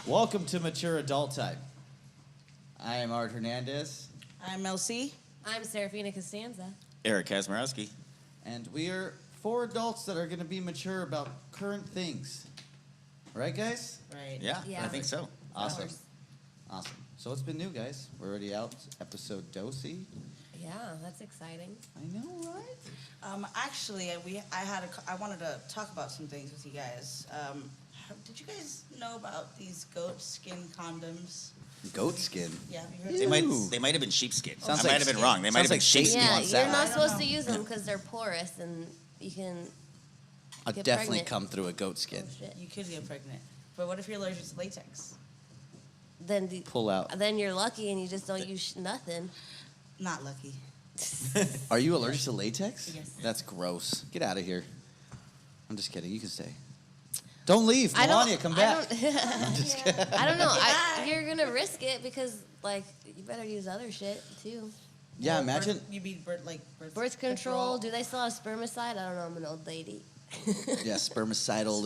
Welcome to Mature Adult Time. I am Art Hernandez. I'm Mel C. I'm Serafina Costanza. Eric Kaczmarowski. And we are four adults that are going to be mature about current things. Right, guys? Right. Yeah, I think so. Awesome. Awesome. So what's been new, guys? We're already out. Episode Dosey. Yeah, that's exciting. I know, right? Actually, I wanted to talk about some things with you guys. Did you guys know about these goat skin condoms? Goat skin. Yeah, have you heard They might have been sheepskin. Sounds I like might have been wrong. They might have been like sheepskin. Yeah, wants you're that. not I don't supposed know. to use them because they're porous and you can I'll get definitely pregnant. come through a goat skin. Oh, shit. You could get pregnant. But what if you're allergic to latex? Pull out. Then you're lucky and you just don't use nothing. Not lucky. Are you allergic to latex? Yes. That's gross. Get out of here. I'm just kidding. You can stay. Don't leave. I don't- Melania, come back. I don't know. You're gonna risk it because you better use other shit too. Yeah, Or imagine. You mean Birth control. Do they still have spermicide? I don't know. I'm an old lady. Yeah, spermicidal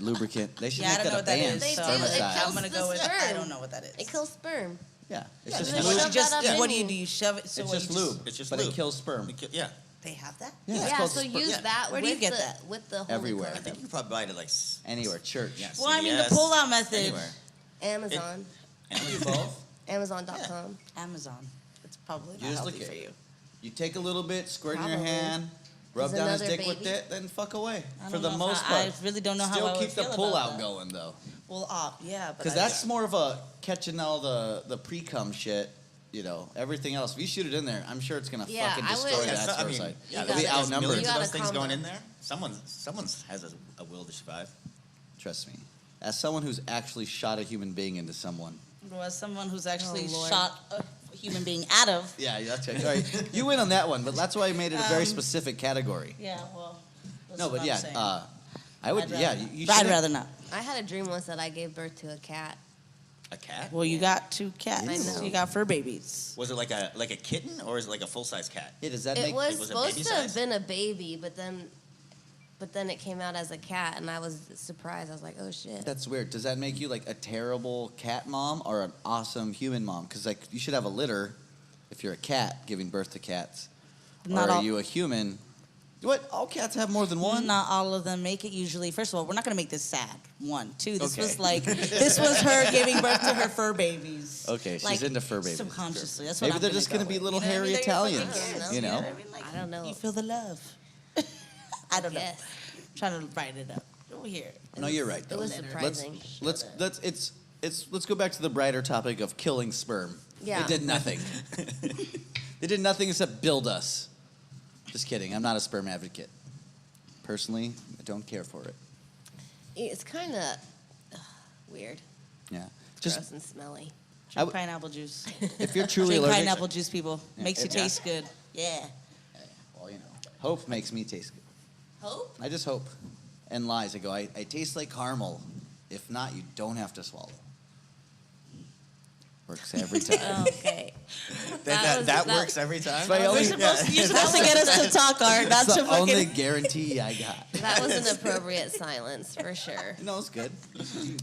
lubricant. They should Yeah, I make don't know that a what that band. is. They so do. It Spermicide. kills I'm gonna the go with. I sperm. don't know what that is. It kills sperm. Yeah, it's Yeah, just so lube. you just, Shove that up what in do? you. Do you shove it? So It's what, just you lube. It's just but lube. it kills sperm. Yeah. They have that? Yeah, it's Yeah, called so sper- use yeah. that. Where do you with get the, that? With the holy Everywhere. I condom. think you probably buy it at Anywhere, church. Yeah, Well, I mean, the CVS, pull-out method. Anywhere. Amazon. You both. Amazon.com. Amazon. It's probably You not just healthy look for at you. You take a little bit, squirt in your Probably. hand, rub Is down his another dick with baby? it, then fuck away. I For don't the know most how- part. I really don't know how Still I would keep the feel pull about out that. going though, Well, yeah, but because that's more of a catching all the pre cum shit. You know, everything else. If you shoot it in there, I'm sure it's gonna Yeah, fucking I would- destroy Yeah, that I mean, spermicide. yeah, You They'll be gotta- outnumbered. millions You of gotta those things calm going down. in there. Someone's has a will to survive. Trust me. As someone who's actually shot a human being into someone. Well, as someone who's actually Lord. shot a human being out of. Yeah, that's right. Sorry, you win on that one, but that's why I made it a very specific category. Yeah, well. That's No, what but I'm yeah, saying. I would. I'd Yeah, rather- you I'd shouldn't- rather not. I had a dream once that I gave birth to a cat. A cat? Well, you got two cats. I know. You got fur babies. Was it like a kitten or is it like a full size cat? Yeah, does that It make? was was it supposed baby to have size? been a baby, but then it came out as a cat, and I was surprised. I was like, oh shit. That's weird. Does that make you like a terrible cat mom or an awesome human mom? Because like you should have a litter if you're a cat giving birth to cats. Not or are all- you a human? What? All cats have more than one? Not all of them make it usually. First of all, we're not going to make this sad. 1, 2. This Okay. was this was her giving birth to her fur babies. Okay, she's Like, into fur babies. Subconsciously. That's what Maybe I'm they're gonna just gonna go be with. little You know what I hairy mean? They're fucking Italians, kids, you know? what I mean? Like, I don't know. You feel the love. I don't know. Yes. Trying to write it up. Over here. No, you're right. It Though. was Let's surprising. let's go back to the brighter topic of killing sperm. Yeah. They did nothing. They did nothing except build us. Just kidding. I'm not a sperm advocate. Personally, I don't care for it. It's kind of weird. Yeah. Gross Just and smelly. Drink pineapple juice. if you're truly Drink allergic. pineapple juice, people. Makes you Yeah. taste good. Yeah. Well, you know, hope makes me taste good. Hope? I just hope. And lies. I go, I taste like caramel. If not, you don't have to swallow. Works every time. Okay. That works every time. my only- You're supposed to get us to talk, Art. Not That's to the only fucking. guarantee I got. That was an appropriate silence for sure. No, it's good.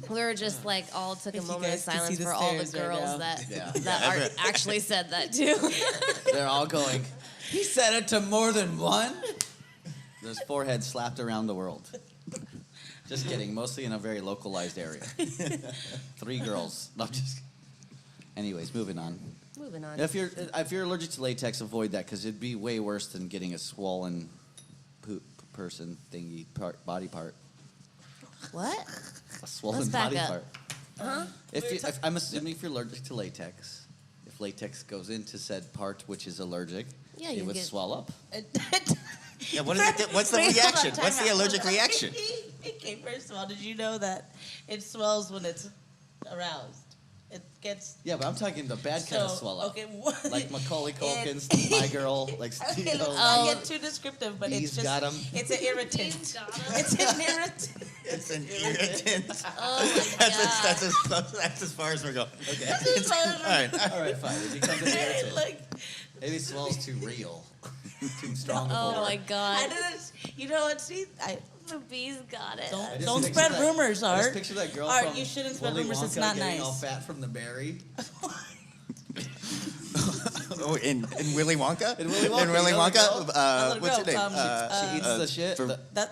We were just like all took a If you moment of guys could see silence the for all the stares right girls now. that Yeah. that Art actually said that too. They're all going, he said it to more than one? Those foreheads slapped around the world. Just kidding. Mostly in a very localized area. 3 girls. No, just kidding. Anyways, moving on. Moving on. If you're allergic to latex, avoid that because it'd be way worse than getting a swollen poop person thingy body part. What? A swollen Let's back body up. part. Huh? If I'm assuming if you're allergic to latex, if latex goes into said part which is allergic, Yeah, it you would get- swell up. Yeah, what is it? What's the Wait, hold on, reaction? time What's the out. allergic reaction? Okay, first of all, did you know that it swells when it's aroused? It gets. Yeah, but I'm talking the bad kind of So, swell up. okay, what? Like Macaulay Culkin's My Girl, like Okay, Steve. let's not get too descriptive, but Bees it's just. got 'em. It's an irritant. Bees got 'em. It's an irritant. It's an irritant. Oh my That's as far as we're going. Okay. That's as far as All right. All right, fine. It becomes an irritant. Like, Maybe swell's too real, too strong. Oh of a my word. I god. didn't. You know what? See, The bees got it. Don't- I just don't picture spread that- rumors, I just Art. picture that girl Art, from you shouldn't spread Willy rumors, it's Wonka not getting nice. all fat from the berry. Oh, in Willy Wonka? In Willy Wonka, In Willy you know the Wonka? girl? What's her name? She eats the shit.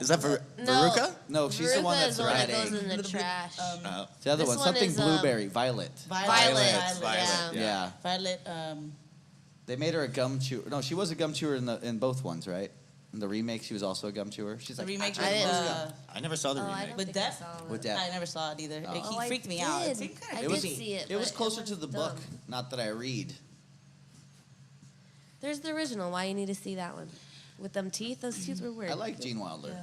Is that for No. Veruca? No, she's the one Veruca that's is the one that riding. goes in the trash. The other This one, one something is, blueberry, Violet. Violet. Violet. Yeah. Violet, They made her a gum chewer. No, she was a gum chewer in both ones, right? In the remake, she was also a gum chewer. She's the like, remake I didn't- with, I never saw the Oh, I remake. don't With think I Depp? saw it. With Depp. I never saw it either. Oh. He I freaked me out. It did. seemed kind I of did creepy. see it. It was but closer to the wasn't book, dumb. not that I read. There's the original. Why you need to see that one? With them teeth, those teeth were weird. I like Gene Wilder.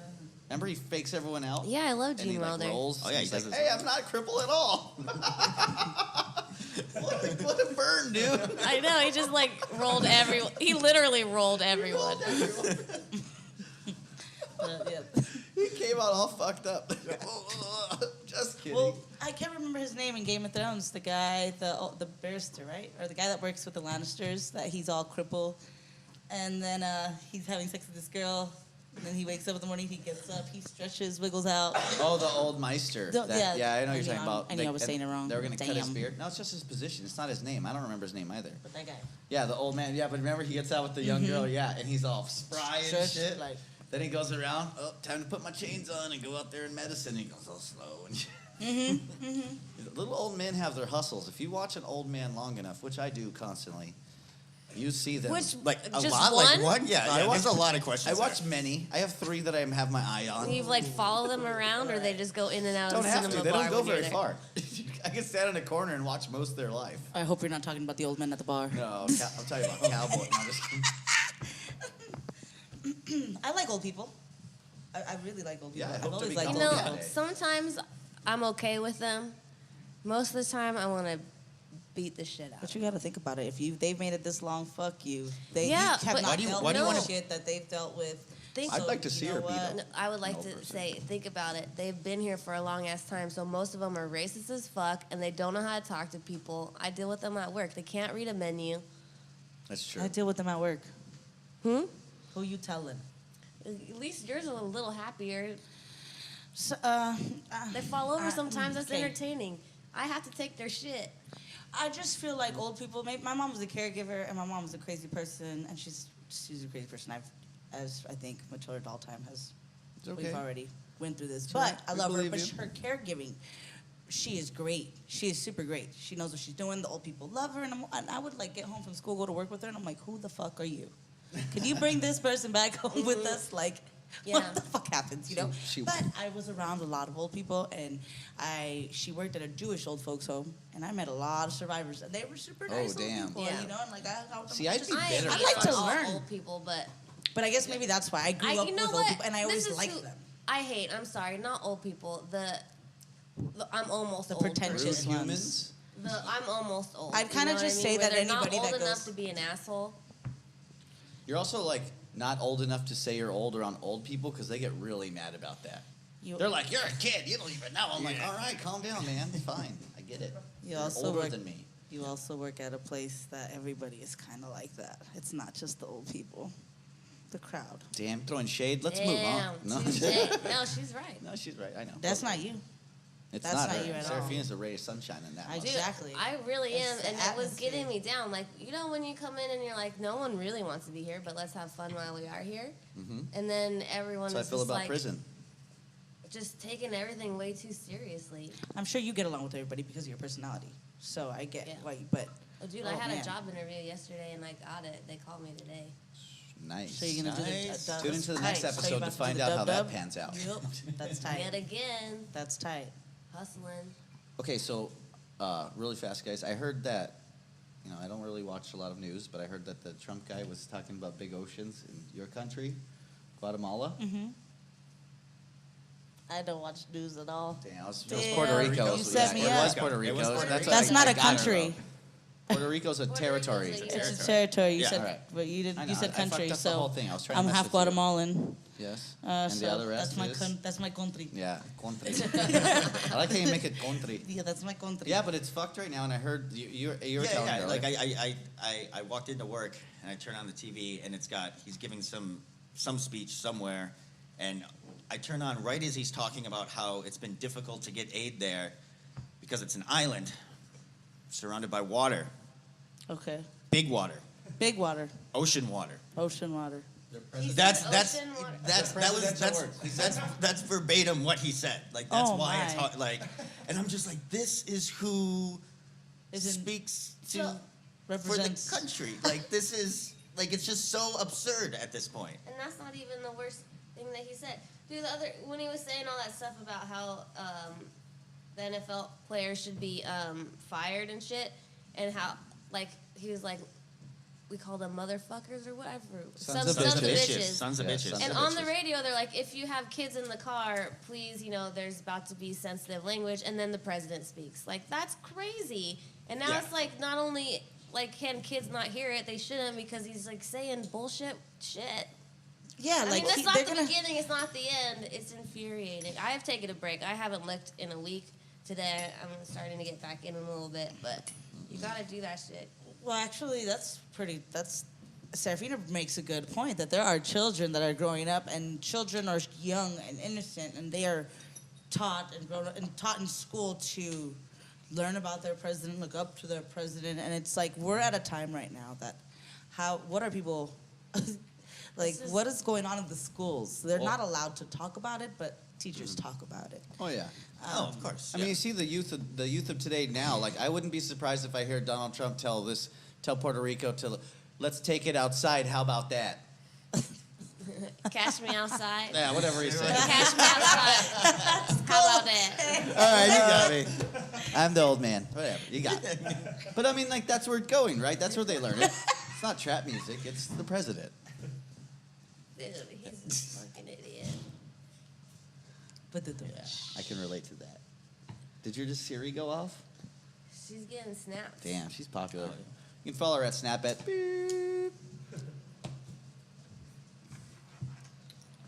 Remember he fakes everyone out? Yeah, I love And Gene he like Wilder. rolls. Oh, yeah, He's he like, does hey, I'm not crippled at all. what a burn, dude. I know. He just like rolled everyone. He literally rolled everyone. Yeah. He came out all fucked up. Just kidding. Well, I can't remember his name in Game of Thrones. The guy, the barrister, right? Or the guy that works with the Lannisters, that he's all crippled. And then he's having sex with this girl. And then he wakes up in the morning, he gets up, he stretches, wiggles out. Oh, the old Meister. Yeah. I know I you're knew talking about. I knew I was saying it wrong. They were going to cut his Damn. beard. No, it's just his position. It's not his name. I don't remember his name either. But that guy. Yeah, the old man. Yeah, but remember he gets out with the young girl. Yeah, and he's all spry and Stretched, shit. like- Then he goes around. Oh, time to put my chains on and go out there in medicine. And he goes all slow and shit. Little old men have their hustles. If you watch an old man long enough, which I do constantly, you see them. Which Like a just lot? one? Like one? Yeah, I yeah watch- there's a lot of questions. I watch many. I have 3 that I have my eye on. You like follow them around, or they just go in and out Don't of the have cinema to. They bar don't go when you're very there? far. I can stand in a corner and watch most of their life. I hope you're not talking about the old men at the bar. No, I'm talking about cowboy. No, I'm just kidding. I like old people. I really like old people. Yeah, I I've hope to always become liked You old know, people. Yeah. sometimes I'm okay with them. Most of the time, I want to beat the shit out. But you got to think about it. If they've made it this long, fuck you. They Yeah, have but- not Why do you- dealt why do you with wanna- shit that they've dealt with. Think- I'd like to see you her know beat what? up. No, I would like No to person. say, think about it. They've been here for a long ass time, so most of them are racist as fuck, and they don't know how to talk to people. I deal with them at work. They can't read a menu. That's true. I deal with them at work. Hmm? Who you telling? At least yours are a little happier. So, They fall over sometimes. That's okay. entertaining. I have to take their shit. I just feel like old people. My mom was a caregiver, and my mom was a crazy person, and she's a crazy person. As I think mature adult time has. It's okay. We've already went through this, It's but all right. I We love her. believe But you. her caregiving, she is great. She is super great. She knows what she's doing. The old people love her, and I would like get home from school, go to work with her, and I'm like, who the fuck are you? Could you bring this person back home with us? Like, Yeah. what the fuck happens, you know? She- But I was around a lot of old people, and she worked at a Jewish old folks home, and I met a lot of survivors, and they were super nice old damn. people, Yeah. you know? And like, I hung out with them. See, I'd Just- be bitter. I'd like to all learn. old people, but But I guess maybe that's why I grew up you with know old what? people, and I This always is liked who them. I hate. I'm sorry, not old people. I'm almost The old. pretentious Rude ones. humans. I'm almost old. I'd kinda you know what just I say mean? Where that they're not anybody old that enough goes- to be an asshole. You're also like not old enough to say you're old around old people because they get really mad about that. They're like, you're a kid. You don't even know. I'm like, all right, calm down, man. It's fine. I get it. You You're also older work- than me. You also work at a place that everybody is kind of like that. It's not just the old people, the crowd. Damn, throwing shade. Let's move on. Damn, No, touche. No, she's right. no, she's right. I know. That's not you. It's that's not not her. you at all. Serafina's a ray of sunshine in that. I one. do. Exactly. I really am, It's the and it was atmosphere. getting me down. Like, you know, when you come in and you're like, no one really wants to be here, but let's have fun while we are here. And then everyone That's how I is feel just about like, prison. just taking everything way too seriously. I'm sure you get along with everybody because of your personality. So I get Yeah. why. But Oh, dude, I Oh, had man. a job interview yesterday, and I got it. They called me today. Nice. so you're gonna do Nice. the Tune into the next tight. So episode you're to about find do the out how that dub-dub? pans out. Yep. That's Yet tight. again, That's tight. hustling. Okay, so really fast, guys. I heard that, I don't really watch a lot of news, but I heard that the Trump guy was talking about big oceans in your country, Guatemala. Mm-hmm. I don't watch news at all. Damn, it was Damn, Puerto Rico. you set me it up. was Puerto Rico. It was Puerto Rico. That's what not I a got it country. wrong. Puerto Rico's a Puerto territory. Rico's a It's a territory. territory. You Yeah. said, Alright. but you didn't. I You know, said I fucked country. up the So whole thing. I was trying to I'm mess half with you. Guatemalan. Yes. And So the other rest that's my is? that's my country. Yeah, country. I like how you make it country. Yeah, that's my country. Yeah, but it's fucked right now, and I heard you were Yeah, telling yeah. me Like earlier. I walked into work and I turned on the TV and he's giving some speech somewhere, and I turn on right as he's talking about how it's been difficult to get aid there because it's an island surrounded by water, Okay. big water, Big water, ocean water. ocean water. That's ocean water. that's verbatim what he said. Like that's Oh, why it's my. hard, like, and I'm just like, this is who Isn't- speaks to So- for the Represents. country. Like this is like it's just so absurd at this point. And that's not even the worst thing that he said. Dude, when he was saying all that stuff about how the NFL players should be fired and shit, and how like he was like, we call them motherfuckers or whatever. Sons of Sons of bitches. bitches. Sons of Yeah, bitches. sons And of on the bitches. radio, they're like, if you have kids in the car, please, there's about to be sensitive language, and then the president speaks. Like, that's crazy. And now Yeah. it's like, not only, like, can kids not hear it, they shouldn't, because he's, like, saying bullshit shit. Yeah, I like mean, that's not they're the gonna. beginning, it's not the end. It's infuriating. I have taken a break. I haven't looked in a week today. I'm starting to get back in a little bit, but you gotta do that shit. Well, actually, that's Serafina makes a good point that there are children that are growing up, and children are young and innocent, and they are taught and grown up and taught in school to learn about their president, look up to their president, and it's like we're at a time right now that what are people like? It's just- What is going on in the schools? They're Well- not allowed to talk about it, but teachers talk about it. Oh yeah. Oh, of course. I mean, you see the youth of today now. Like, I wouldn't be surprised if I hear Donald Trump tell Puerto Rico to let's take it outside. How about that? Catch me outside. Yeah, whatever he said. Catch me outside. How about that? All right, you got me. I'm the old man. Whatever, you got it. But I mean, like, that's where it's going, right? That's where they learn it. It's not trap music. It's the president. Dude, he's a fucking idiot. But Yeah, I can relate to that. Did your Siri go off? She's getting snaps. Damn, she's popular. You can follow her at Snap at beep.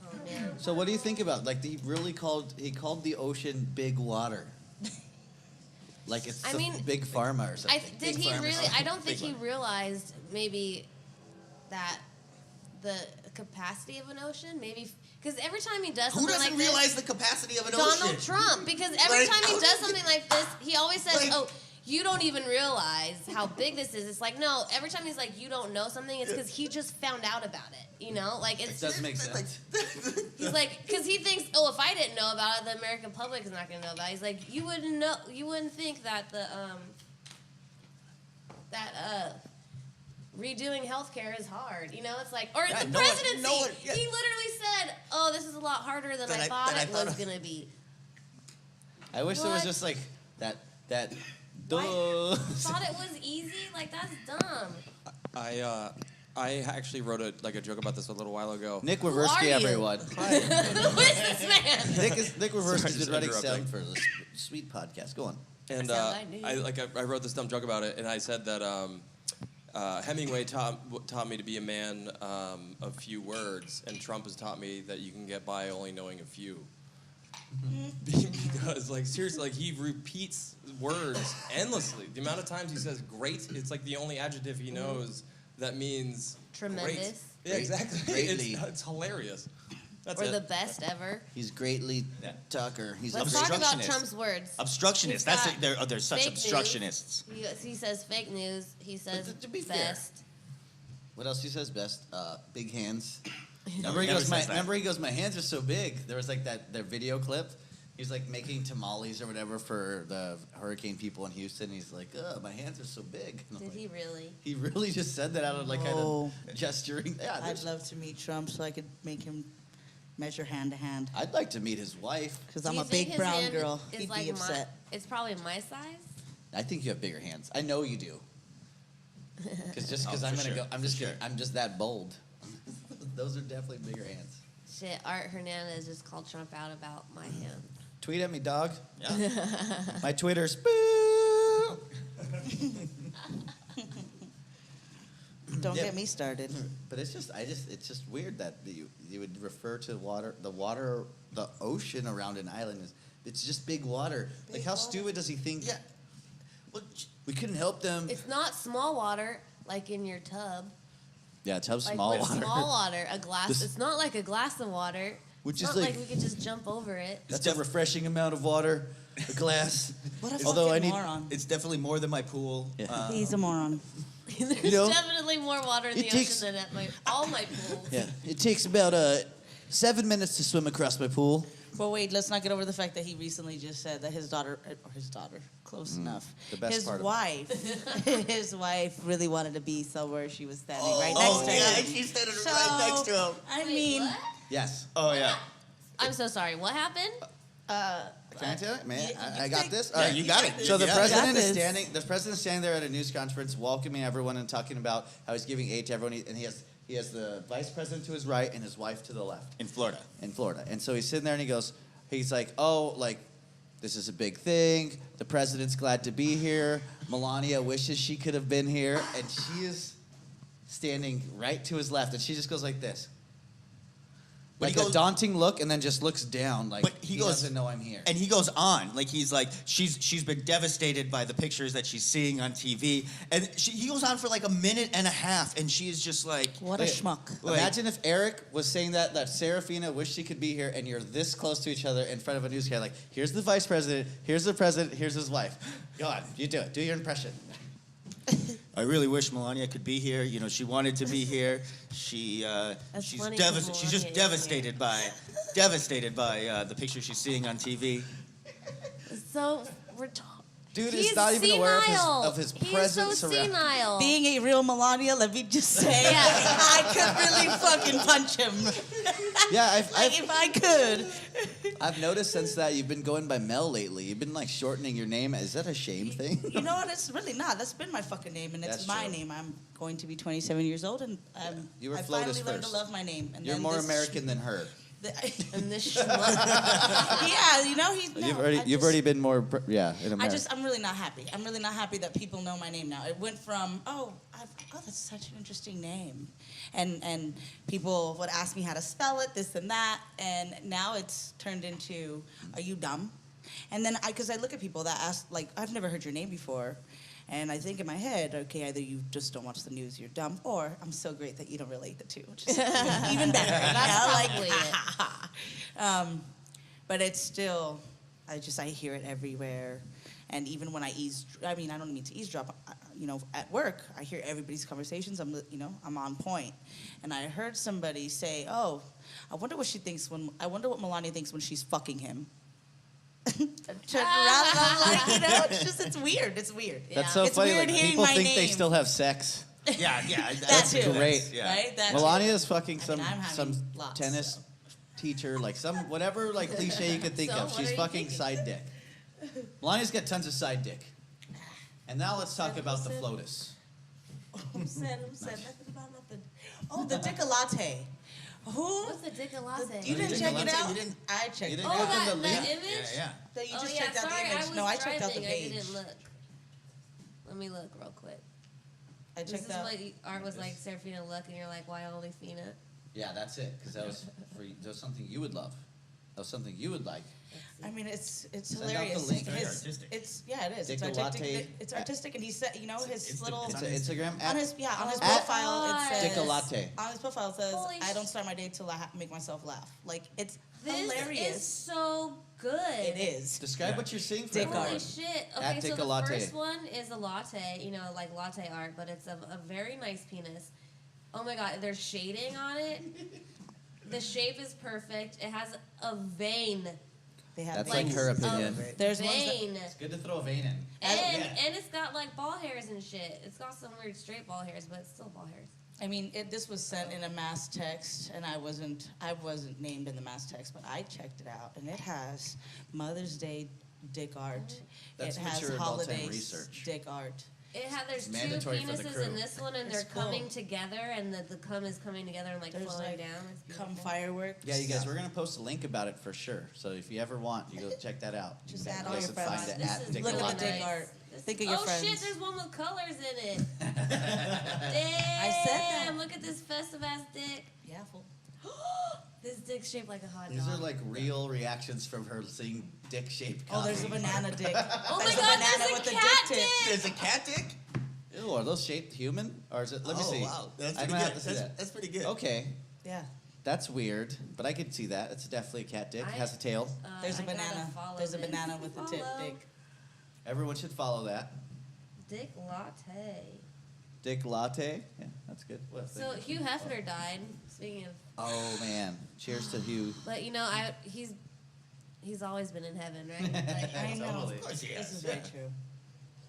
Oh, man. So what do you think about, like, he called the ocean big water? Like it's I some mean, big pharma or something. Did Big he pharma. really? I don't think Big he one. realized maybe that the capacity of an ocean, maybe because every time he does Who something doesn't like realize this, the capacity of an Donald ocean? Trump, because every Like, time he how does did- something like this, he always says, Like- "Oh, you don't even realize how big this is." It's like, no, every time he's like, "You don't know something," it's because he just found out about it. Like It it's doesn't make sense. He's like, because he thinks, oh, if I didn't know about it, the American public is not going to know about it. He's like, you wouldn't know, you wouldn't think that redoing healthcare is hard. It's like, or Yeah, the no one- presidency. no one- yeah. He literally said, oh, this is a lot harder than I thought it was going to be. I wish there was What? just like that. Why- Duh. Thought it was easy? Like, that's dumb. I actually wrote a joke about this a little while ago. Nick are Wevurski, you? everyone. Who is this man? Nick Wevurski's just been writing interrupting. sound for this sweet podcast. Go on. And Sound I knew. I wrote this dumb joke about it, and I said that Hemingway taught me to be a man of few words, and Trump has taught me that you can get by only knowing a few. Because, like, seriously, like, he repeats words endlessly. The amount of times he says "great," it's like the only adjective he knows that means Tremendous. Great. Yeah, exactly. Greatly. It's hilarious. That's Or it. the best ever. He's greatly Yeah. Tucker. He's Let's a talk about obstructionist. Trump's words. Obstructionists. He's That's got it. They're such fake news. obstructionists. He says fake news. He says to be fair, best. What else he says best? Big hands. No, Remember, he never says that. he goes, my hands are so big. There was like their video clip. He's like making tamales or whatever for the hurricane people in Houston. He's like, my hands are so big. And I'm Did like, he really? He really just said that out of like kind No. of gesturing. Yeah, I'd there's- love to meet Trump so I could make him measure hand to hand. I'd like to meet his wife. Because Do I'm you a think big his brown hand girl. is He'd like be upset. It's probably my size. I think you have bigger hands. I know you do. Because Oh, I'm for gonna sure, go. I'm for just sure. gonna, I'm just that bold. Those are definitely bigger hands. Shit, Art Hernandez just called Trump out about my hand. Tweet at me, dog. Yeah. My Twitter's boo. Don't Yeah. get me started. But it's just weird that you would refer to the ocean around an island as it's just big water. Like how stupid does he think? Yeah. Well, We couldn't help them. It's not small water like in your tub. Yeah, tub's Like small with water. small water, a glass. This- It's not like a glass of water. Which It's is not like, like we could just jump over it. that's a refreshing amount of water, a glass. What a Although fucking I need, moron. It's definitely more than my pool. Yeah. He's a moron. There's You know, definitely more water in the it takes- ocean than at all my pools. yeah, it takes about 7 minutes to swim across my pool. But wait, let's not get over the fact that he recently just said that his daughter, close enough. the best his part of it. wife, his wife really wanted to be somewhere she was standing right Oh, next to yeah, him. she's standing So, right next to him. I Wait, mean, what? Yes. Oh, yeah. I'm so sorry. What happened? Can I tell it, man? You I got take- this. Yeah, All right, you got it. So the Yeah. president Got is this. standing. The president's standing there at a news conference, welcoming everyone and talking about how he's giving aid to everyone. And he has the vice president to his right and his wife to the left In Florida. in Florida. And so he's sitting there and he's like, oh, like, this is a big thing. The president's glad to be here. Melania wishes she could have been here, and she is standing right to his left, and she just goes like this. But Like he a goes- daunting look, and then just looks down like But he goes- doesn't know I'm here. And he goes on, like he's like she's been devastated by the pictures that she's seeing on TV, and he goes on for like a minute and a half, and she is just like, what a Wait. schmuck. Like- Imagine if Eric was saying that Serafina wished she could be here, and you're this close to each other in front of a newscast. Like, here's the vice president, here's the president, here's his wife. Go on, you do it. Do your impression. I really wish Melania could be here. You know, she wanted to be here. She's funny 'cause she's just Melania devastated by the picture she's seeing on TV. So we're talking. Dude He's is not even aware senile. of his He is presence so around. senile. Being a real Melania, let me just say, I could really fucking punch him. Yeah, Like, if I could. I've noticed since that you've been going by Mel lately. You've been like shortening your name. Is that a shame thing? You know what? It's really not. That's been my fucking name, and it's That's my true. name. I'm going to be 27 years old, and You were I Flotus finally learned to first. love my name. And You're then more this American than her. And this schmuck. Yeah, you know he's. No, You've already been more in America. I'm really not happy. I'm really not happy that people know my name now. It went from that's such an interesting name, and people would ask me how to spell it, this and that, and now it's turned into, are you dumb? And then because I look at people that ask, like, I've never heard your name before, and I think in my head, okay, either you just don't watch the news, you're dumb, or I'm so great that you don't relate the two, which is even better. That's you know, probably it. But it's still, I hear it everywhere. And even when I don't mean to eavesdrop, at work, I hear everybody's conversations. I'm on point. And I heard somebody say, oh, I wonder what Melania thinks when she's fucking him. I turned around and I'm like, it's weird. It's weird. That's so It's funny. weird Like hearing people my think they name. still have sex. Yeah, That too. Great. Yeah. Right? That Melania is fucking I'm having some lots, tennis so. teacher, like some whatever like cliche you could think So of. what She's are you fucking thinking? side dick. Melania's got tons of side dick. And now let's talk about the Flotus. Who said nothing about nothing? Oh, the Dick-a-latte. Who? What's the dick latte? You didn't check it Dick-a-latte? out? You didn't- I checked you it didn't out. Oh, Look at that, the that link. image? Yeah. So you Oh, just yeah, checked out sorry, the image. I No, was I checked out the driving. I page. didn't look. Let me look real quick. I This checked is out. what Art was like, Serafina, look, and you're like, why only Fina? Yeah, that's it. Because that was something you would love. That was something you would like. I mean, it's out the hilarious. link. Very His- artistic. It's it is. It's Dick-a-latte. artistic. It's artistic, and he said, his little It's an Instagram on at his on his Oh, profile it God. says Dick-a-latte. on his profile it says Holy I don't start my day till I make myself laugh. Like it's This hilarious. is so good. It is. Describe what you're seeing for Dick everyone. Holy art. shit. At Okay, so the Dick-a-latte. first one is a latte, like latte art, but it's a very nice penis. Oh my god, there's shading on it. The shape is perfect. It has a vein. They have That's like like her a opinion. There's ones that- vein. It's good to throw a vein in. And it's got like ball hairs and shit. It's got some weird straight ball hairs, but it's still ball hairs. I mean, this was sent in a mass text, and I wasn't named in the mass text, but I checked it out, and it has Mother's Day dick art. That's it has mature adult time holidays research. dick art. There's two mandatory for the penises crew. in this one, and It's they're coming cool. together, and the cum is coming together and like There's flowing like down. It's come beautiful. fireworks. Yeah, you guys, we're gonna post a link about it for sure. So if you ever want, you go check that out. Just You add can all go your and friends. find it This at is Dick Look at the really dick nice. art. This- Think of your oh friends. shit, there's one with colors in it. Damn, I said that. look at this festive ass dick. Yeah, fool. This dick's shaped like a hot These dog. are like real reactions from her seeing dick-shaped Oh, there's a coffee. banana dick. Oh my There's god, banana there's with a the cat dick tip. dick. There's a cat dick? Ew, are those shaped human? Or is it? Let me see. Oh, wow. That's I pretty might good. have to see that. That's pretty good. Okay. Yeah. That's weird, but I could see that. It's definitely a cat dick. It has a tail. There's a I gotta banana. follow There's a this. banana with a tip Follow. dick. Everyone should follow that. Dick latte. Dick latte. Yeah, that's good. What? So Hugh Hefner died. Speaking of, Oh man! Cheers to Hugh. but he's always been in heaven, right? Like, I know. Totally. Of course he This has. is very true.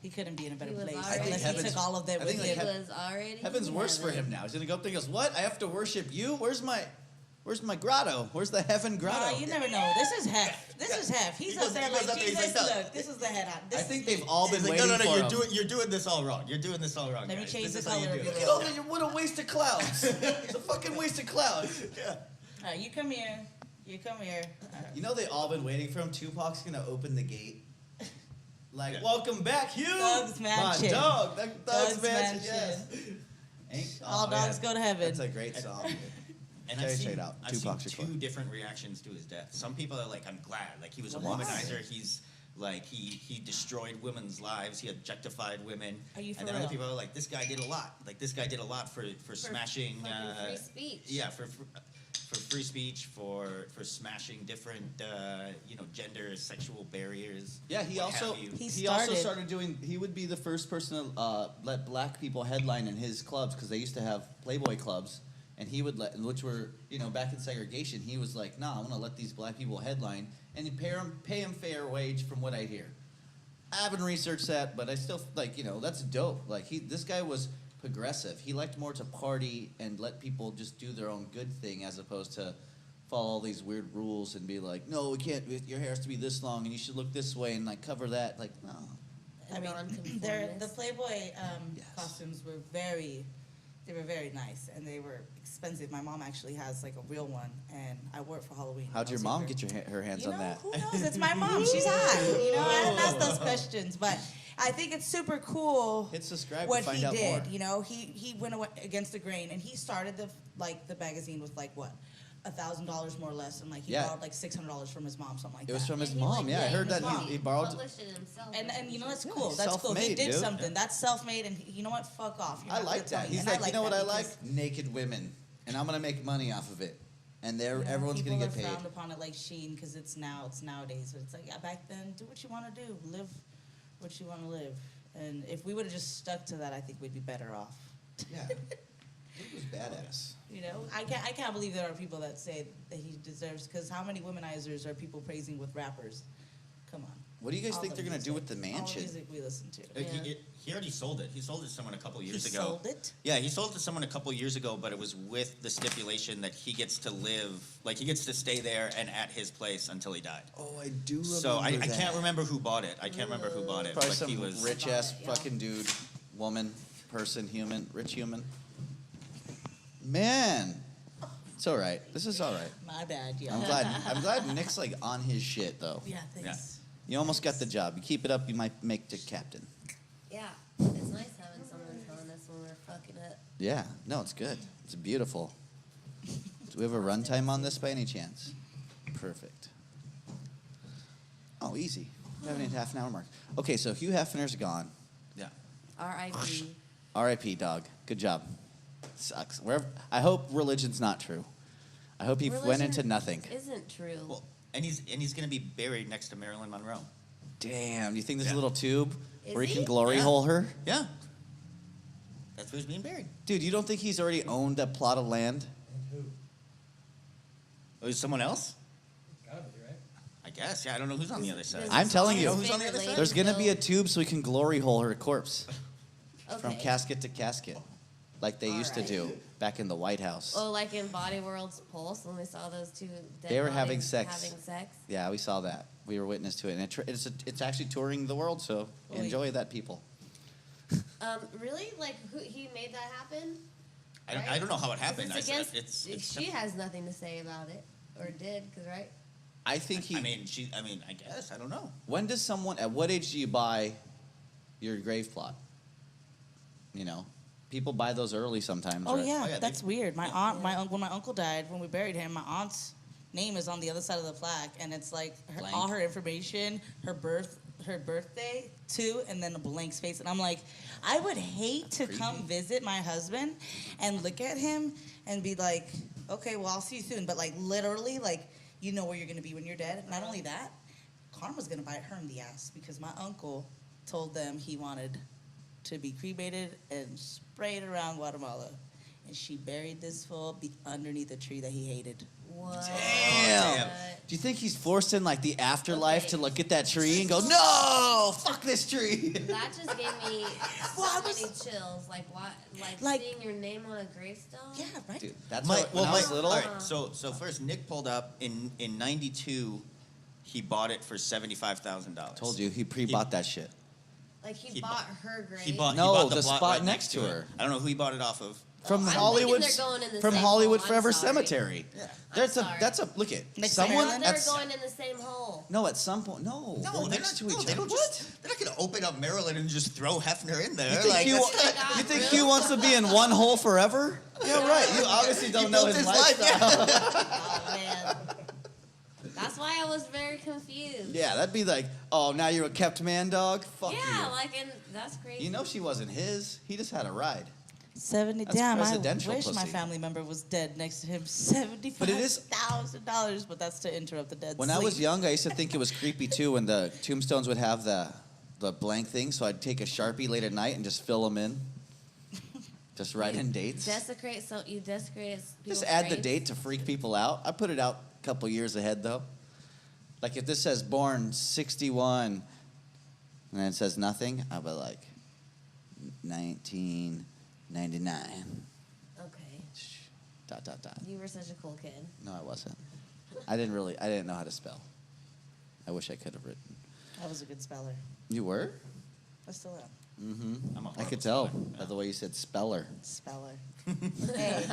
He couldn't be in a better He was place already- I think unless he heaven's- took all of that I with think, like, him. he was already. Heaven's in worse for heaven. him now. He's gonna go up there and goes, "What? I have to worship you? Where's my grotto? Where's the heaven grotto?" You never know. This is Hef. This is Hef. He's He goes- up there he goes like up there, he's Jesus. like, "No." Look, this is the head on. I think they've all been He's like, waiting no, for him. you're doing this all wrong. You're doing this all wrong. Let me guys. change This the is how you color do of it. your Look at all what a waste of clouds. It's a fucking waste of clouds. Yeah. All right, you come here. You come here. All right. You know they all been waiting for him. Tupac's gonna open the gate. Like, welcome back, Hugh. Doug's Mansion. My dog. Doug's Doug's Mansion. Mansion. Yes. All dogs go to heaven. That's a great song. Dude. And Very I've seen, straight out. I've seen Tupac's two recording. different reactions to his death. Some people are like, I'm glad. Like, he was a What? womanizer. He's like, he destroyed women's lives. He objectified women. Are you for and then real? other people are like, this guy did a lot. Like, this guy did a lot for smashing. fucking free speech. Yeah, for free speech, for smashing different, gender, sexual barriers. Yeah, he what also have you. he also started doing. He would be the first person to let black people headline in his clubs because they used to have Playboy clubs, and he would which were back in segregation. He was like, "Nah, I'm gonna let these black people headline and pay him fair wage." From what I hear, I haven't researched that, but I still that's dope. Like this guy was progressive. He liked more to party and let people just do their own good thing as opposed to follow all these weird rules and be like, no, we can't. Your hair has to be this long and you should look this way and like cover that. Like, no. I mean, the Playboy costumes were very nice and they were expensive. My mom actually has like a real one, and I wore it for Halloween. How'd your mom get her hands on that? Who knows? It's my mom. She's hot. I don't ask those questions, but I think it's super cool. Hit subscribe what to find he out did. more. He went against the grain, and he started the magazine with like what. $1,000 more or less, and like he borrowed like $600 from his mom, something like that. It was from his And he, mom. like, Yeah, I heard his that mom. he borrowed. Published it himself. And that's Yeah, cool. he's That's cool. He self-made, did dude. something. That's self-made, and you know what? Fuck off. You're I not like gonna tell that. me. He's And like, you know what that I like? because, Naked women, and I'm gonna make money off of it, and everyone's people gonna get are paid. frowned upon it like Sheen because it's nowadays. But it's like back then, do what you want to do, live what you want to live. And if we would have just stuck to that, I think we'd be better off. Yeah, it was badass. I can't believe there are people that say that he deserves. Because how many womanizers are people praising with rappers? Come on. What do you guys All think the they're gonna do with music. the All the mansion? music we listen to. He already sold it. He sold it to someone a couple years He ago. sold it? Yeah, he sold it to someone a couple years ago, but it was with the stipulation that he gets to live, like he gets to stay there and at his place until he died. Oh, I do remember So I can't remember who bought it. I can't remember who bought it. Probably but some he was rich ass Yeah. fucking dude, woman, person, human, rich human. Man, it's all right. This is all right. My bad, yeah. I'm glad Nick's like on his shit though. Yeah, thanks. You almost got the job. You keep it up, you might make the captain. Yeah, it's nice having someone telling us when we're fucking up. Yeah, no, it's good. It's beautiful. Do we have a runtime on this by any chance? Perfect. Oh, easy. We haven't hit half an hour mark. Okay, so Hugh Hefner's gone. yeah. R.I.P. R.I.P. dog. Good job. Sucks. I hope religion's not true. I hope he went into nothing. Isn't true. Well, and he's gonna be buried next to Marilyn Monroe. Damn. You think there's a Yeah. little tube Is where he can he? glory Yeah. hole her? Yeah. That's where he's being buried. Dude, you don't think he's already owned a plot of land? Oh, is someone else? Gotta be, right? I guess. Yeah, I don't know who's on the other side. Does I'm his telling you. Who's on the other favorite side? There's gonna be a go- tube so we can glory hole her corpse from Okay. casket to casket, like they used to do back in the White House. Oh, like in Body World's Pulse when we saw those two dead They were bodies having sex. Having sex. Yeah, we saw that. We were witness to it, and it's actually touring the world. So Wait. enjoy that, people. Really? Like he made that happen? I don't know how it happened. It's I against, said it's she has nothing to say about it, or did, cause right? I think he. I mean, I guess. I don't know. When does someone? At what age do you buy your grave plot? People buy those early sometimes. Oh right? yeah, yeah, that's weird. My aunt, when my uncle died, when we buried him, my aunt's name is on the other side of the plaque, and it's like Blank. all her information, her birthday too, and then a blank space. And I'm like, I would hate to come visit my husband and look at him and be like, okay, well, I'll see you soon. But like literally, like you know where you're gonna be when you're dead. Not only that, karma's gonna bite her in the ass because my uncle told them he wanted to be cremated and sprayed around Guatemala, and she buried this fool underneath a tree that he hated. What? Damn. Do you think he's forced in like the afterlife to look at that tree and go, no, fuck this tree? That just gave me so many chills. Like what? Like seeing your name on a gravestone. Yeah, right. Dude, that's when I was little. All right, so first Nick pulled up in '92. He bought it for $75,000. Told you he pre-bought that shit. Like he bought her grave. He bought the plot spot right next to her. I don't know who he bought it off of. From I'm Hollywood, thinking they're going in the from same Hollywood hole. I'm Forever sorry. Cemetery. Yeah. That's a look at Next someone. to Maryland? They're At, going in the same hole. no, at some point, no. They're next to each They other. don't just, they're not going to open up Maryland and just throw Hefner in there. You think, Like, Hugh, that's not- you think Hugh wants to be in one hole forever? Yeah, right. You obviously don't know built his his life, lifestyle. Oh man. That's why I was very confused. Yeah, that'd be like, oh, now you're a kept man, dog. Fuck Yeah, you. like, and that's crazy. You know she wasn't his. He just had a ride. 70. That's Damn, I presidential wish my pussy. family member was dead next to him. $75,000, but that's to interrupt the dead. When I was young, I used to think it was creepy too when the tombstones would have the blank thing. So I'd take a Sharpie late at night and just fill them in. Just write in dates. Desecrate, so you desecrate people's Just add the graves? date to freak people out. I put it out a couple years ahead though. Like if this says born 61 and then it says nothing, I'll be like 1999. Okay. Dot dot dot. You were such a cool kid. No, I wasn't. I didn't know how to spell. I wish I could have written. I was a good speller. You were? I still am. Mm-hmm. I'm a I horrible could tell speller. by the way you said speller. Speller. Hey,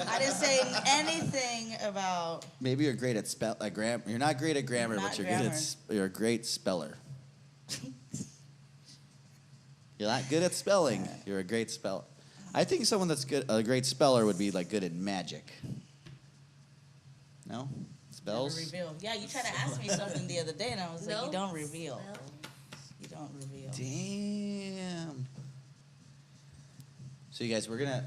I didn't say anything about. Maybe you're great at grammar. You're not great at grammar, Not but you're grammar. you're a great speller. You're not good at spelling. You're a great speller. I think someone that's a great speller would be like good at magic. No? Spells? Never reveal. Yeah, you tried to ask me something the other day, and I was like, No. you don't reveal. No. You don't reveal. Damn. So you guys, we're gonna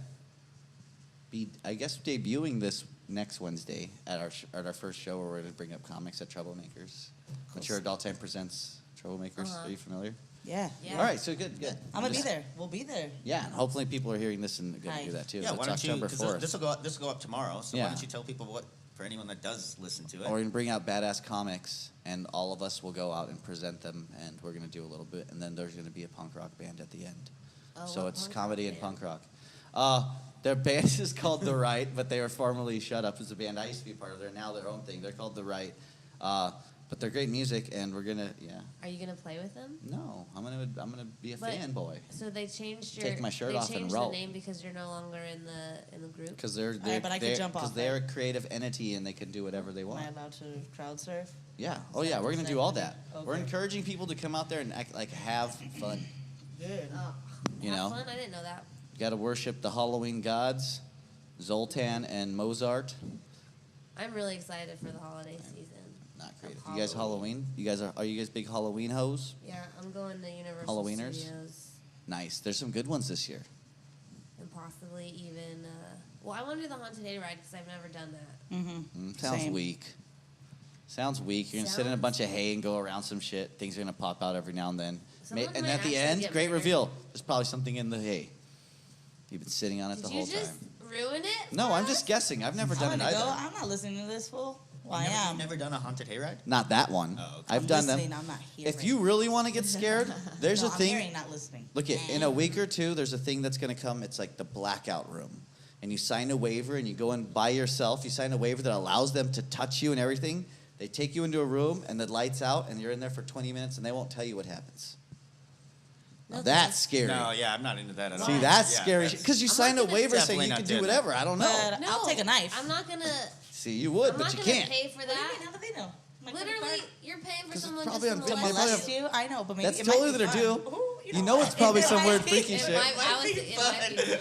be, I guess, debuting this next Wednesday at our first show, where we're gonna bring up comics at Troublemakers. Which your Adult Time presents Troublemakers. Uh-huh. Are you familiar? Yeah. Yeah. All right, so good. I'm gonna be there. We'll be there. Yeah, and hopefully people are hearing this and gonna Hi. do that too. Yeah, It's why don't you? October Because 4th. this will go up tomorrow. So Yeah. why don't you tell people what, for anyone that does listen to it? Or we're gonna bring out badass comics, and all of us will go out and present them, and we're gonna do a little bit, and then there's gonna be a punk rock band at the end. Oh, So what it's punk comedy rock and band? punk rock. Their band is called The Right, but they were formerly Shut Up as a band. I used to be a part of. They're now their own thing. They're called The Right, but they're great music, and we're gonna Are you gonna play with them? No, I'm gonna be a But- fanboy So they changed your. Take my shirt they off and changed roll. the name because you're no longer in the group. because they're right, but I could jump off, they're right? a creative entity and they can do whatever they Am want. I allowed to crowd surf? Yeah. Oh yeah, we're gonna do all that. We're Okay. encouraging people to come out there and act, like have fun. Good. Oh, You have know? fun? I didn't know that. You got to worship the Halloween gods, Zoltan and Mozart. I'm really excited for the holiday season. Not creative. Of You guys Halloween? You guys are you guys big Halloween hoes? Yeah, I'm going to Universal Halloweeners? Studios Nice. There's some good ones this year. and possibly even. Well, I want to do the haunted hayride because I've never done that. Mm-hmm. Sounds Same. weak. Sounds weak. You're gonna sit in a Sounds- bunch of hay and go around some shit. Things are gonna pop out every now and then. Someone And might at the actually end, get great murdered. reveal. There's probably something in the hay. You've been sitting on it Did the you whole just time. ruin it? No, for I'm us? just guessing. I've never I'm done it gonna either. go. I'm not listening to this fool. Well, I You've am. never done a haunted hayride? Not that one. Oh, okay. I've I'm done listening, them. I'm not hearing. If you really want to get scared, there's no, a thing. I'm hearing, not listening. Look, in a week or two, there's a thing that's going to come. It's like the blackout room. And you sign a waiver and you go in by yourself. You sign a waiver that allows them to touch you and everything. They take you into a room and the lights out and you're in there for 20 minutes and they won't tell you what happens. Now No that's thanks. scary. No, yeah, I'm not into that at all. See, that's Yeah, scary. that's- Because you I'm sign a not gonna- waiver saying Definitely you not can do doing that. whatever. I don't know. But I'll take a knife. I'm not gonna. See, you would, I'm but not you gonna can't. pay for What do you that. mean? How do they know? My credit Literally, card? you're paying for 'Cause it's someone probably just on to film. molest Molest you. you? I know, but maybe That's it might totally be what they're fun. do. Ooh, You know it's probably some weird freaky It shit. might, I was, it might be fun.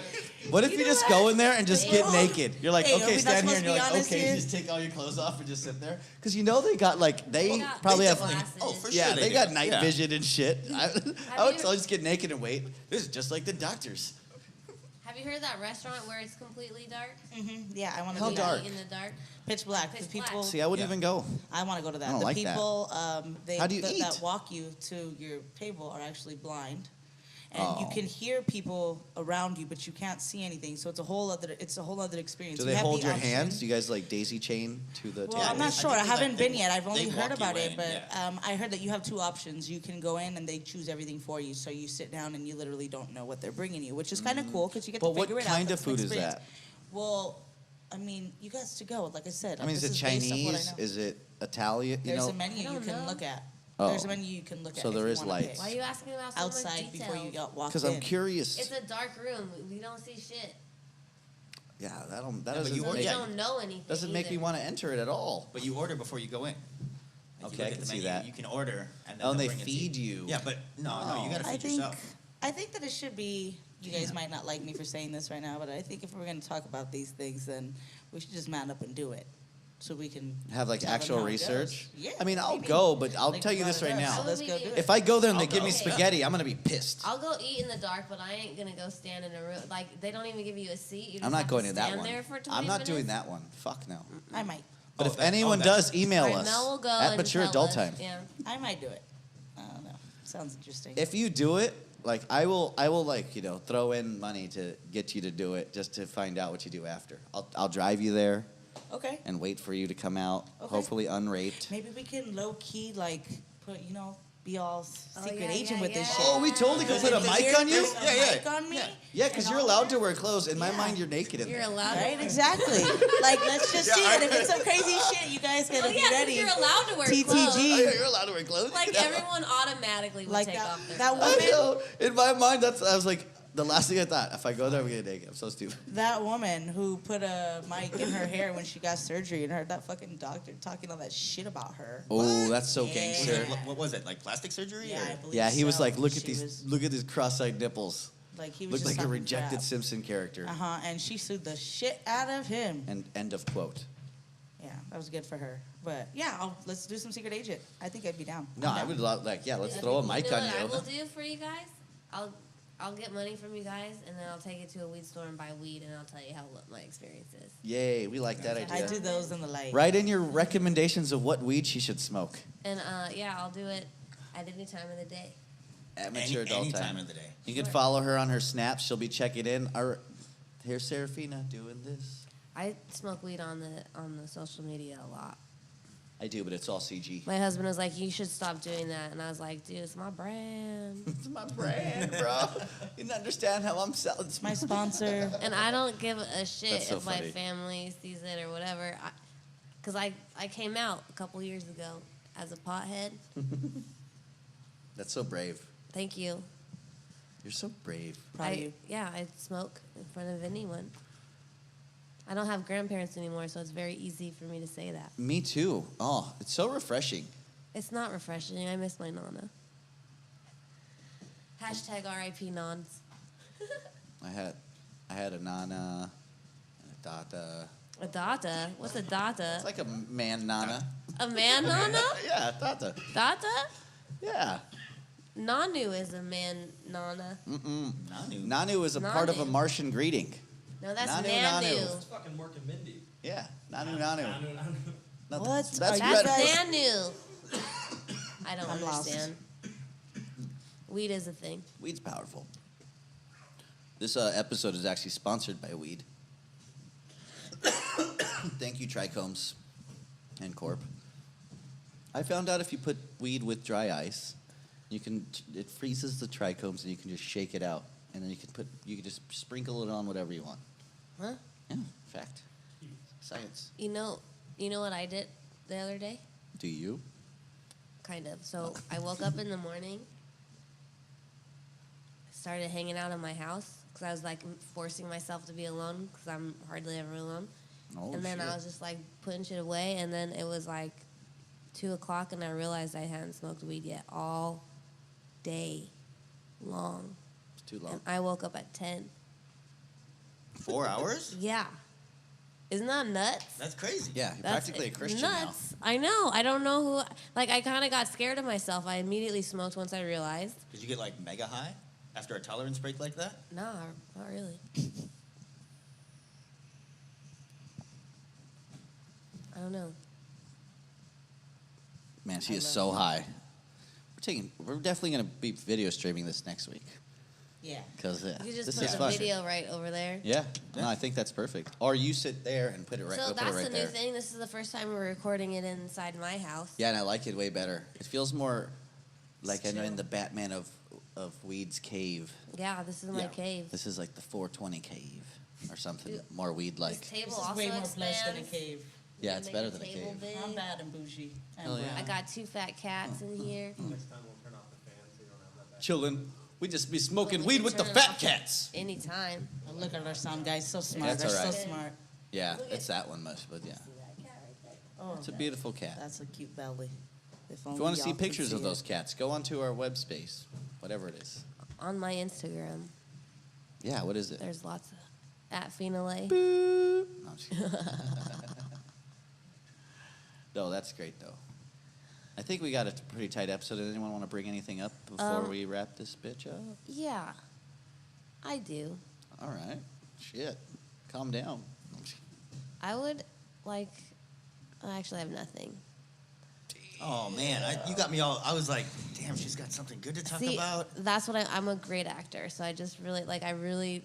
What if you just go in there and just get Hey, naked? You're like, hey, are okay, we not stand here, supposed and to you're be like, honest okay, here? just take all your clothes off and just sit there. Because you know they got like, they got probably have, glasses. Oh, for yeah, sure they do. got night Yeah. vision and shit. I would you- tell you just get naked and wait. This is just like the doctors. Have you heard of that restaurant where it's completely dark? Yeah, I want to How do dark? In the dark. pitch black. Pitch The people. black. See, I wouldn't even go. I want to go to that. I don't The like that. people How do you eat? that walk you to your table are actually blind. And you Oh. can hear people around you, but you can't see anything. So it's a whole other experience. Do You they have hold the your option. hands? Do you guys like daisy chain to the Well, table? I'm not I sure. think I they, haven't like, been they- yet. I've they only heard walk about you it, in, but yeah. I heard that you have two options. You can go in and they choose everything for you. So you sit down and you literally don't know what they're bringing you, which is kind of cool because you get But to what figure it out. kind of That's an food is experience. that? Well, I mean, you guys to go. Like I said, I mean, is this it based off what I Chinese? know. Is it Italian? You There's know, a menu I you don't can know. look at. Oh. There's a menu you can look at. So if there you is wanna lights. pick. Why are you asking about so Outside much before you details? got walked because in. I'm curious. It's a dark room. We don't see shit. Yeah, that but doesn't you So order- we make, don't know anything. doesn't make me either. want to enter it at all. But you order before you go in. Like, Okay, you I look can at the see menu, that. You can order, and then Oh, and they'll they bring it to feed you. Yeah, but no, you gotta I feed think yourself. I think that it should be. You guys might not like me for saying this right now, but I think if we're going to talk about these things, then we should just man up and do it, so we can Have like tell them actual how it research. goes. Yeah, I mean, I'll maybe. go, but I'll Like tell you brought this it right up, now. so let's go do it. If I go there and they I'll give me go. spaghetti, I'm gonna be pissed. I'll go eat in the dark, but I ain't gonna go stand in a room. Like they don't even give you a seat. You just I'm not have going to to that stand one. there for 20 I'm not minutes. doing that one. Fuck no. I might. But Oh, if that- oh, anyone that's- does, email All right, us Mel will go at and Mature tell Adult us. Time. Yeah. I might do it. I don't know. Sounds interesting. If you do it, like I will like throw in money to get you to do it just to find out what you do after. I'll drive you there Okay. and wait for you to come out, Okay. hopefully unraped. Maybe we can low key like put be all secret yeah, agent yeah, with this yeah. shit. Oh, we totally could put a Because mic on you. there's a Yeah, mic on me. Yeah, because and you're all allowed that. to wear clothes. In my Yeah. mind, you're naked in You're there. allowed. Right, exactly. Like, let's just see it. If it's some crazy shit, you guys gotta Oh be yeah, 'cause ready. you're allowed to wear TTG. clothes. Oh, yeah, you're allowed to wear clothes. Like Yeah. everyone automatically would Like take that- off their that clothes. I know. In my mind, I was like, the last thing I thought, if I go there, I'm gonna get naked. I'm so stupid. That woman who put a mic in her hair when she got surgery and heard that fucking doctor talking all that shit about her. Oh, that's so Yeah. gangster. What was it? Like plastic surgery? Yeah, or? I believe Yeah, he was so. like, look at She these, was- look at these cross-eyed nipples. Like he was Looked just like a talking rejected crap. Simpson character. And she sued the shit out of him. And end of quote. Yeah, that was good for her. But yeah, let's do some secret agent. I think I'd be down. No, I'm I down. would love, like, yeah, let's You throw a know mic what on I will you. do for you guys? I'll get money from you guys, and then I'll take it to a weed store and buy weed, and I'll tell you what my experience is. Yay, we like that I idea. do those in the light. Write in your recommendations of what weed she should smoke. And yeah, I'll do it at any time of the day. At Mature Adult any Time. time of the day. You can Sure. follow her on her snaps. She'll be checking in. Here's Serafina doing this. I smoke weed on the social media a lot. I do, but it's all CG. My husband was like, "You should stop doing that," and I was like, "Dude, it's my brand." It's my brand, bro. You don't understand how I'm selling. It's my sponsor. And I don't give a shit That's so if my funny. family sees it or whatever. Because I came out a couple years ago as a pothead. That's so brave. Thank you. You're so brave. Proud of you. Yeah, I smoke in front of anyone. I don't have grandparents anymore, so it's very easy for me to say that. Me too. Oh, it's so refreshing. It's not refreshing. I miss my Nana. Hashtag RIP Nons. I had a Nana and a Tata. A Data? What's a Data? It's like a man Nana. A man Nana? Yeah, Tata. Data? Yeah. Nanu is a man Nana. Nanu. Nanu is a part of a Nanu. Martian greeting. No, that's Nanu, Nanu. Nanu. It's fucking Mork and Mindy. Yeah, Nanu Nanu. No, What That's are you better. That's guys- Nanu. I don't I'm lost. understand. Weed is a thing. Weed's powerful. This episode is actually sponsored by weed. Thank you, Trichomes and Corp. I found out if you put weed with dry ice, it freezes the trichomes and you can just shake it out, and then you can just sprinkle it on whatever you want. Huh? Yeah, fact. Science. You know what I did the other day? Do you? Kind of. So I woke up in the morning, started hanging out in my house because I was like forcing myself to be alone because I'm hardly ever alone. Oh, and then shit. I was just like putting shit away, and then it was like 2:00, and I realized I hadn't smoked weed yet all day long. It's too long. And I woke up at 10. 4 hours? Yeah. Isn't that nuts? That's crazy. Yeah, you're That's practically a Christian nuts. I know. I don't know who. Like, I kind of got scared of myself. I immediately smoked once I realized. Did you get like mega high After a tolerance break like that? Nah, not really. I don't know. Man, she is so high. We're definitely gonna be video streaming this next week Yeah. because You this just is put fun. the video right over there. Yeah, no, I think that's perfect. Or you sit there and put it right. So put that's it right the new there. thing. This is the first time we're recording it inside my house. Yeah, and I like it way better. It feels more like It's I know in chill. the Batman of Weed's cave. Yeah, this is my Yeah. cave. This is like the 420 cave or something more weed This like. table This is also way more expands. plush than a cave. Yeah, You it's make better the than a table cave. big. I'm bad and bougie. And Hell yeah. I brown. got 2 fat cats in here. Next time we'll turn off the fan so you don't have that back. Children, we just be smoking We weed can with the turn it fat off cats. Anytime. Oh, look at our sound guys, so smart. That's They're all so right. smart. Yeah, it's that one much, but yeah, Oh, it's a beautiful cat. that's a cute belly. If you want to see pictures of those cats, go onto our web space, whatever it is. On my Instagram, Yeah, what is it? there's lots of at Finale. No, I'm just kidding. No, that's great though. I think we got a pretty tight episode. Does anyone want to bring anything up before we wrap this bitch up? Yeah, I do. All right. Shit. Calm down. I'm just kidding. I would like. I actually have nothing. Oh man, you got me all. I was like, damn, she's got something good to talk See, about. that's what I'm a great actor, so I just really like. I really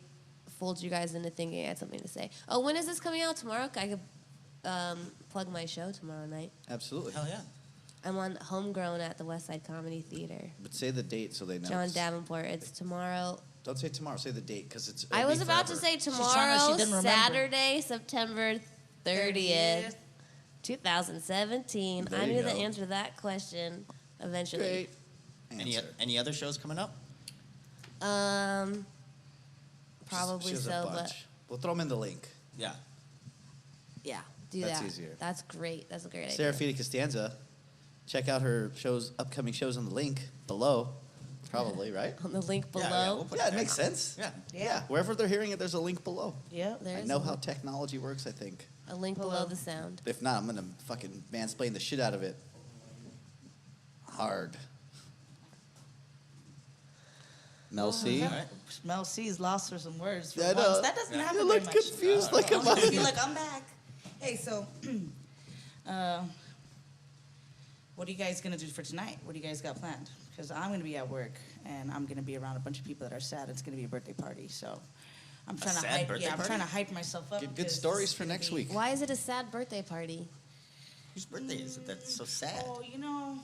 fooled you guys into thinking I had something to say. Oh, when is this coming out? Tomorrow? I could plug my show tomorrow night. Absolutely. Hell yeah. I'm on Homegrown at the West Side Comedy Theater. But say the date so they know. John it's- Davenport. It's tomorrow. Don't say tomorrow. Say the date because it's. I it'll was be about to forever. say trying to- tomorrow, she didn't remember. Saturday, September 30th, 2017. There I you knew the go. answer to that question eventually. Great. Answer. Any other shows coming up? Probably She has a so, bunch. but We'll throw them in the link. Yeah. yeah, do That's that. easier. That's great. That's a great idea. Serafina Costanza. Check out her upcoming shows on the link below. Probably, right? On the link below. Yeah, we'll put Yeah, it there. makes sense. Yeah. Yeah. Wherever they're hearing it, there's a link below. Yeah. There I is know a, how technology works, I think. a link below the sound. If not, I'm going to fucking mansplain the shit out of it. Hard. Mel C? All right. Mel C's lost for some words. For Yeah, I once. know. That doesn't happen You very look much. confused like a Be mother. like, I'm back. Hey, so, what are you guys gonna do for tonight? What do you guys got planned? Because I'm gonna be at work and I'm gonna be around a bunch of people that are sad. It's gonna be a birthday party, so I'm trying to sad hype. birthday Yeah, I'm party? trying to hype myself up. Get good because stories it's for gonna next be- week. Why is it a sad birthday party? Whose birthday is it? That's so sad. Oh, you know.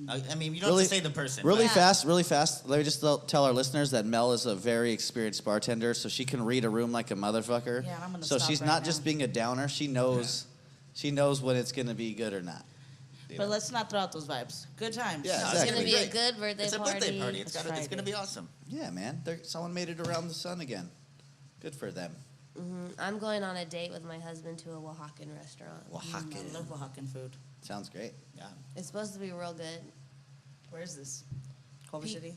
I mean, you don't have to say the person. Really but- really fast. Let me just tell our listeners that Mel is a very experienced bartender, so she can read a room like a motherfucker. Yeah, I'm gonna so stop she's right not now. just being a downer. She knows when it's gonna be good or not. You But know? let's not throw out those vibes. Good times. Yeah, No, It's exactly. gonna be great. a good birthday It's a party. birthday party. It's It's gonna Friday. be awesome. Yeah, man. Someone made it around the sun again. Good for them. I'm going on a date with my husband to a Oaxacan restaurant. Oaxaca. I love Oaxacan food. Sounds great. Yeah. It's supposed to be real good. Where is this? Culver Pe- City?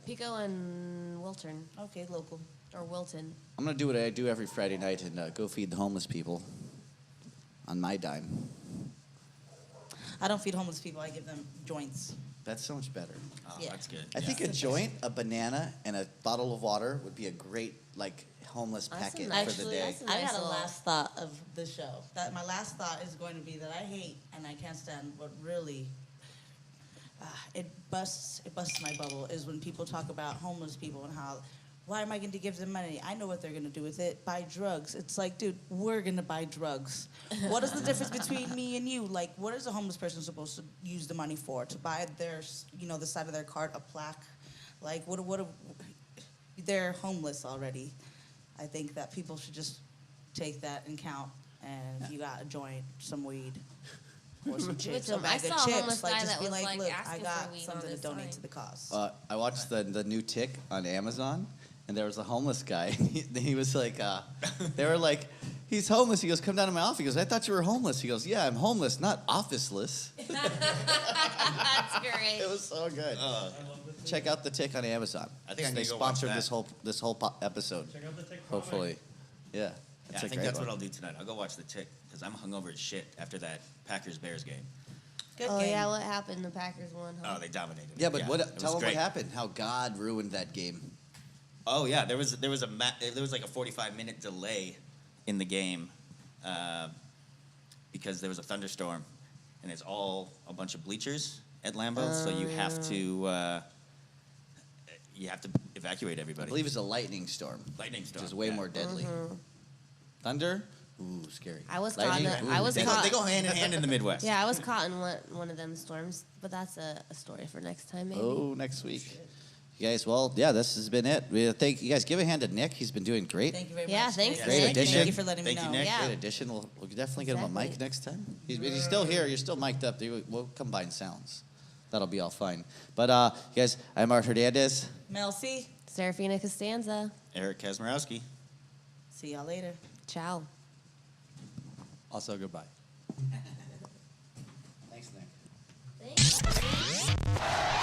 Pico and Wilton, Okay, local. or Wilton. I'm gonna do what I do every Friday night and go feed the homeless people on my dime. I don't feed homeless people. I give them joints. That's so much better. Oh, Yeah. that's good. I think a joint, a banana, and a bottle of water would be a great homeless That's a packet nice- for the day. that's a I nice got a little- last thought of the show. That my last thought is going to be that I hate and I can't stand what really it busts my bubble is when people talk about homeless people and how why am I going to give them money? I know what they're going to do with it. Buy drugs. It's like, dude, we're going to buy drugs. What is the difference between me and you? Like, what is a homeless person supposed to use the money for? To buy their, the side of their cart, a plaque? Like, they're homeless already. I think that people should just take that in count. And if you got a joint, some weed, or some chips, a I bag saw of a chips, homeless like guy just that be was, like, like, look, I asking for got weed on something to his donate sign. to the cause. I watched the new Tick on Amazon, and there was a homeless guy. He was like, they were like, he's homeless. He goes, come down to my office. He goes, I thought you were homeless. He goes, yeah, I'm homeless, not officeless. That's great. It was so good. Check out the Tick on Amazon. I think I'm They gonna go watch sponsored that. this whole episode. Check out the TikTok. Hopefully, yeah. Yeah, That's I a think great that's one. what I'll do tonight. I'll go watch the Tick because I'm hungover as shit after that Packers-Bears game. Good Oh game. yeah, what happened? The Packers won. Huh? Oh, they dominated. Yeah, but it what? was Tell them what great. happened. How God ruined that game. Oh yeah, there was like a 45-minute delay in the game because there was a thunderstorm, and it's all a bunch of bleachers at Lambeau, so you have to evacuate I everybody. believe it's a lightning storm, Lightning which storm, is way yeah. more deadly. Thunder, ooh, scary. I was Lightning, caught in ooh, I was They deadly. go hand in hand in the Midwest. Yeah, I was caught in one of them storms, but that's a story for next time, maybe. Oh, next week. You guys, well, yeah, this has been it. We thank you guys. Give a hand to Nick. He's been doing great. Thank you very Yeah, much. thanks, Nick. Great Nick. addition. Thank you for letting Thank me you, know. Nick. Yeah. Great addition. We'll definitely get him a mic Exactly. next time. He's still here. You're still mic'd up. We'll combine sounds. That'll be all fine. But you guys, I'm Art Hernandez. Mel C. Serafina Costanza. Eric Kaczmarowski. See y'all later. Ciao. Also, goodbye. Thanks, Nick. Thanks.